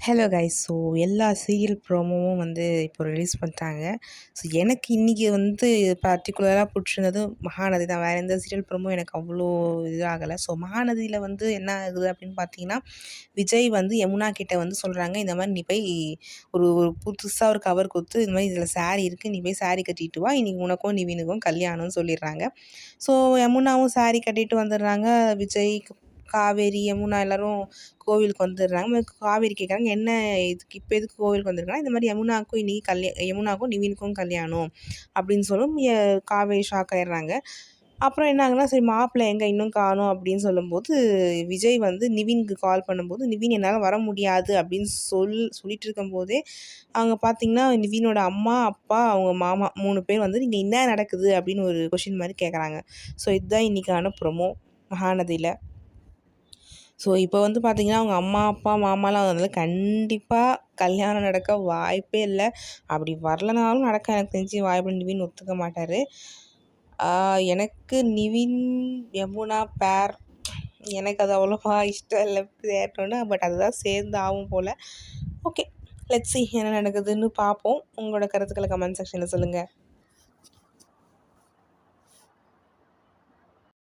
Hello guys. So எல்லா serial ப்ரோமோவும் இப்போ release பண்ணிட்டாங்க. ஸோ எனக்கு இன்றைக்கி பர்டிகுலராக பிடிச்சிருந்தது மகாநதி தான். வேறு எந்த சீரியல் ப்ரோமோ எனக்கு அவ்வளோ இதாகலை. ஸோ மகாநதியில் என்ன ஆகுது அப்படின்னு பார்த்தீங்கன்னா, விஜய் யமுனா கிட்ட சொல்கிறாங்க, இந்த மாதிரி நீ போய் ஒரு ஒரு புதுசாக ஒரு கவர் கொடுத்து, இந்த மாதிரி இதில் சாரீ இருக்குது, நீ போய் சாரீ கட்டிட்டு வா, இன்றைக்கி உனக்கும் நிவினுக்கும் கல்யாணம்னு சொல்லிடுறாங்க. ஸோ யமுனாவும் சாரீ கட்டிட்டு வந்துடுறாங்க. விஜய், காவேரி, யமுனா எல்லோரும் கோவிலுக்கு வந்துடுறாங்க. காவேரி கேட்குறாங்க, என்ன இதுக்கு இப்போ எதுக்கு கோவிலுக்கு வந்திருக்காங்க? இந்த மாதிரி யமுனாவுக்கும் யமுனாவுக்கும் நிவினுக்கும் கல்யாணம் அப்படின்னு சொல்லும். காவேரி ஷாக் ஆயிடுறாங்க. அப்புறம் என்ன ஆகுனா, சரி மாப்பிள்ளை எங்கே இன்னும் காணோம் அப்படின்னு சொல்லும்போது, விஜய் நிவினுக்கு கால் பண்ணும்போது, நிவின் என்னால் வர முடியாது அப்படின்னு சொல்லிட்டு இருக்கும்போதே, அவங்க பார்த்தீங்கன்னா நிவினோட அம்மா, அப்பா, அவங்க மாமா 3 பேர் இங்கே என்ன நடக்குது அப்படின்னு ஒரு கொஷின் மாதிரி கேட்குறாங்க. ஸோ இதுதான் இன்றைக்கான ப்ரொமோ மகாநதியில். ஸோ இப்போ பார்த்தீங்கன்னா, அவங்க அம்மா, அப்பா, மாமாலாம் கண்டிப்பாக கல்யாணம் நடக்க வாய்ப்பே இல்லை. அப்படி வரலனாலும் நடக்க எனக்கு தெரிஞ்சு வாய்ப்பு நிவின் ஒத்துக்க மாட்டார். எனக்கு நிவின், யமுனா பேர் எனக்கு அது அவ்வளோவா இஷ்டம் இல்லை சேரணுன்னு. பட் அதுதான் சேர்ந்து ஆகும் போல். ஓகே, லெட்ஸ் சி என்ன நடக்குதுன்னு பார்ப்போம். உங்களோட கருத்துக்களை கமெண்ட் செக்ஷனில் சொல்லுங்கள்.